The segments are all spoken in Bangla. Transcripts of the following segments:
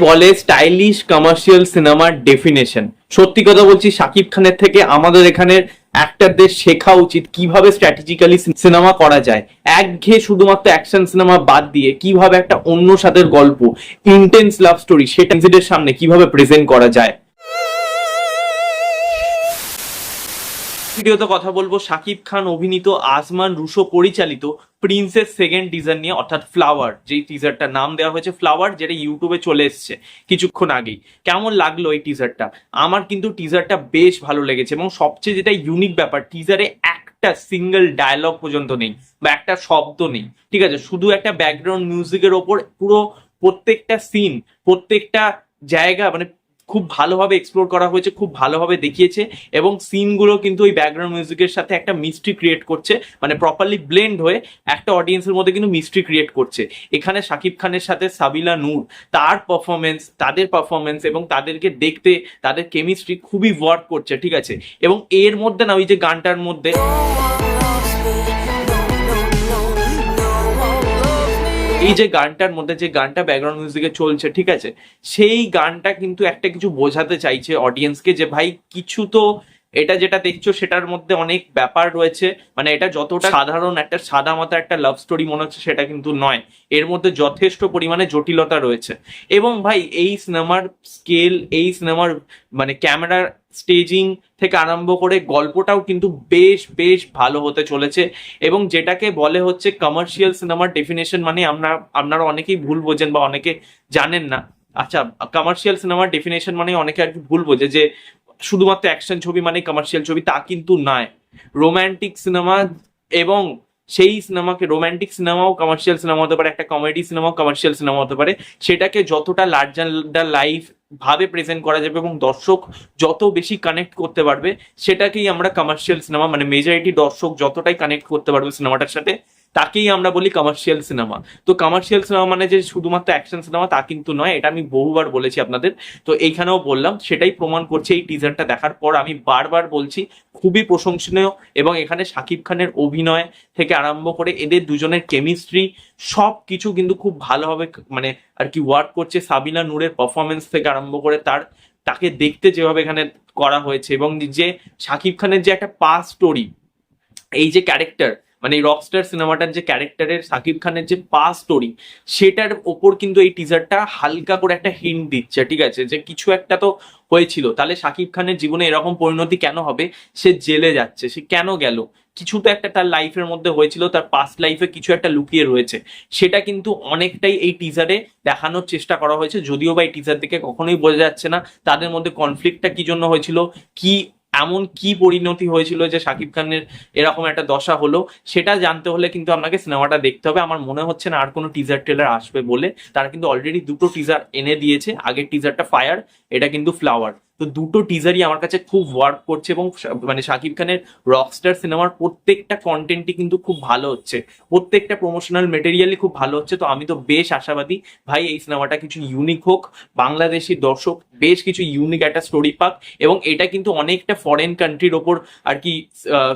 বলে স্টাইলিশ কমার্শিয়াল সিনেমার ডেফিনেশন। সত্যি কথা বলছি, শাকিব খানের থেকে আমাদের এখানের অ্যাক্টরদের শেখা উচিত কিভাবে স্ট্র্যাটেজিক্যালি সিনেমা করা যায়। একঘেয়ে শুধুমাত্র অ্যাকশন সিনেমা বাদ দিয়ে কিভাবে একটা অন্য স্বাদের গল্প, ইন্টেন্স লাভ স্টোরি, সেটা নিজেদের সামনে কিভাবে প্রেজেন্ট করা যায়। ভিডিওতে কথা বলবো শাকিব খান অভিনীত, আজমান রুশো পরিচালিত প্রিন্সেস সেকেন্ড টিজার নিয়ে, অর্থাৎ ফ্লাওয়ার। যেই টিজারটা নাম দেওয়া হয়েছে ফ্লাওয়ার, যেটা ইউটিউবে চলে এসছে কিছুক্ষণ আগেই। কেমন লাগলো এই টিজারটা? আমার কিন্তু টিজারটা বেশ ভালো লেগেছে, এবং সবচেয়ে যেটা ইউনিক ব্যাপার, টিজারে একটা সিঙ্গেল ডায়লগ পর্যন্ত নেই বা একটা শব্দ নেই, ঠিক আছে? শুধু একটা ব্যাকগ্রাউন্ড মিউজিকের ওপর পুরো প্রত্যেকটা সিন, প্রত্যেকটা জায়গা মানে খুব ভালোভাবে এক্সপ্লোর করা হয়েছে, খুব ভালোভাবে দেখিয়েছে, এবং সিনগুলো কিন্তু ওই ব্যাকগ্রাউন্ড মিউজিকের সাথে একটা মিস্ট্রি ক্রিয়েট করছে, মানে প্রপারলি ব্লেন্ড হয়ে একটা অডিয়েন্সের মধ্যে কিন্তু মিস্ট্রি ক্রিয়েট করছে। এখানে শাকিব খানের সাথে সাবিলা নূর, তার পারফরমেন্স, তাদের পারফরমেন্স এবং তাদেরকে দেখতে তাদের কেমিস্ট্রি খুবই ওয়ার্ক করছে, ঠিক আছে? এবং এর মধ্যে না, ওই যে গানটার মধ্যে এই যে গানটার মধ্যে যে গানটা ব্যাকগ্রাউন্ড মিউজিকে চলছে, ঠিক আছে, সেই গানটা কিন্তু একটা কিছু বোঝাতে চাইছে অডিয়েন্সকে, যে ভাই কিছু তো, এটা যেটা দেখছো সেটার মধ্যে অনেক ব্যাপার রয়েছে। মানে এটা যতটা সাধারণ একটা সাদা মাথা একটা লাভ স্টোরি মনে হচ্ছে, সেটা কিন্তু নয়। এর মধ্যে যথেষ্ট পরিমাণে জটিলতা রয়েছে। এবং ভাই এই সিনেমার স্কেল, এই সিনেমার মানে ক্যামেরার স্টেজিং থেকে আরম্ভ করে গল্পটাও কিন্তু বেশ বেশ ভালো হতে চলেছে। এবং যেটাকে বলে হচ্ছে কমার্শিয়াল সিনেমার ডেফিনেশন, মানে আপনারা অনেকেই ভুল বোঝেন বা অনেকে জানেন না। আচ্ছা, কমার্শিয়াল সিনেমার ডেফিনেশন মানে অনেকে আর কি ভুল বোঝে যে শুধুমাত্র অ্যাকশন ছবি মানে কমার্শিয়াল ছবি, তা কিন্তু নয়। রোম্যান্টিক সিনেমা, এবং সেই সিনেমাকে রোম্যান্টিক সিনেমাও কমার্শিয়াল সিনেমা হতে পারে, একটা কমেডি সিনেমাও কমার্শিয়াল সিনেমা হতে পারে। সেটাকে যতটা লার্জার দ্য লাইফ ভাবে প্রেজেন্ট করা যাবে এবং দর্শক যত বেশি কানেক্ট করতে পারবে, সেটাকেই আমরা কমার্শিয়াল সিনেমা, মানে মেজরিটি দর্শক যতটাই কানেক্ট করতে পারবে সিনেমাটার সাথে, তাকেই আমরা বলি কমার্শিয়াল সিনেমা। তো কমার্শিয়াল সিনেমা মানে যে শুধুমাত্র অ্যাকশন সিনেমা তা কিন্তু নয়, এটা আমি বহুবার বলেছি আপনাদের, তো এইখানেও বললাম। সেটাই প্রমাণ করছে এই টিজারটা দেখার পর। আমি বারবার বলছি, খুবই প্রশংসনীয়। এবং এখানে শাকিব খানের অভিনয় থেকে আরম্ভ করে এদের দুজনের কেমিস্ট্রি, সব কিছু কিন্তু খুব ভালোভাবে মানে আর কি ওয়ার্ক করছে। সাবিনা নূরের পারফরমেন্স থেকে আরম্ভ করে তাকে দেখতে যেভাবে এখানে করা হয়েছে, এবং যে শাকিব খানের যে একটা পাস্ট স্টোরি, এই যে ক্যারেক্টার, মানে এই রকস্টার সিনেমাটার যে ক্যারেক্টারের শাকিব খানের যে পাস্ট স্টোরি, সেটার ওপর কিন্তু এই টিজারটা হালকা করে একটা হিন্ট দিচ্ছে, ঠিক আছে? যে কিছু একটা তো হয়েছিল, তাহলে শাকিব খানের জীবনে এরকম পরিণতি কেন হবে? সে জেলে যাচ্ছে, সে কেন গেল? কিছু তো একটা তার লাইফের মধ্যে হয়েছিল, তার পাস্ট লাইফে কিছু একটা লুকিয়ে রয়েছে। সেটা কিন্তু অনেকটাই এই টিজারে দেখানোর চেষ্টা করা হয়েছে, যদিও বা এই টিজার থেকে কখনোই বোঝা যাচ্ছে না তাদের মধ্যে কনফ্লিক্টটা কি জন্য হয়েছিল, কি এমন কি পরিণতি হয়েছিল যে শাকিব খানের এরকম একটা দশা হলো। সেটা জানতে হলে কিন্তু আপনাকে সিনেমাটা দেখতে হবে। আমার মনে হচ্ছে না আর কোনো টিজার ট্রেলার আসবে বলে। তারা কিন্তু অলরেডি দুটো টিজার এনে দিয়েছে, আগের টিজারটা ফায়ার, এটা কিন্তু ফ্লাওয়ার। তো দুটো টিজারই আমার কাছে খুব ওয়ার্ক করছে, এবং মানে শাকিব খানের রকস্টার সিনেমার প্রত্যেকটা কন্টেন্টই কিন্তু খুব ভালো হচ্ছে, প্রত্যেকটা প্রমোশনাল মেটেরিয়ালই খুব ভালো হচ্ছে। তো আমি তো বেশ আশাবাদী ভাই এই সিনেমাটা কিছু ইউনিক হোক, বাংলাদেশি দর্শক বেশ কিছু ইউনিক একটা স্টোরি পাক। এবং এটা কিন্তু অনেকটা ফরেন কান্ট্রির ওপর আর কি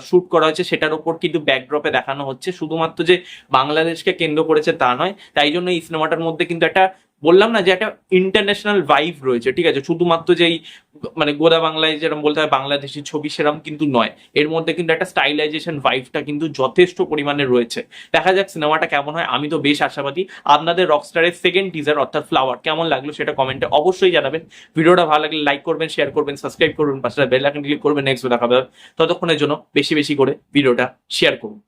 শুট করা হচ্ছে, সেটার ওপর কিন্তু ব্যাকড্রপে দেখানো হচ্ছে, শুধুমাত্র যে বাংলাদেশকে কেন্দ্র করেছে তা নয়। তাই জন্য এই সিনেমাটার মধ্যে কিন্তু একটা, বললাম না যে একটা ইন্টারন্যাশনাল ভাইব রয়েছে, ঠিক আছে? শুধুমাত্র যেই মানে গোদা বাংলায় যেরকম বলতে হয় বাংলাদেশি ছবি, সেরকম কিন্তু নয়। এর মধ্যে কিন্তু একটা স্টাইলাইজেশন ভাইবটা কিন্তু যথেষ্ট পরিমাণে রয়েছে। দেখা যাক সিনেমাটা কেমন হয়। আমি তো বেশ আশাবাদী। আপনাদের রকস্টারের সেকেন্ড টিজার অর্থাৎ ফ্লাওয়ার কেমন লাগলো সেটা কমেন্টে অবশ্যই জানাবেন। ভিডিওটা ভালো লাগলে লাইক করবেন, শেয়ার করবেন, সাবস্ক্রাইব করবেন, পাশে বেল আইকন ক্লিক করবেন। নেক্সট দেখা হবে, ততক্ষণের জন্য বেশি বেশি করে ভিডিওটা শেয়ার করুন।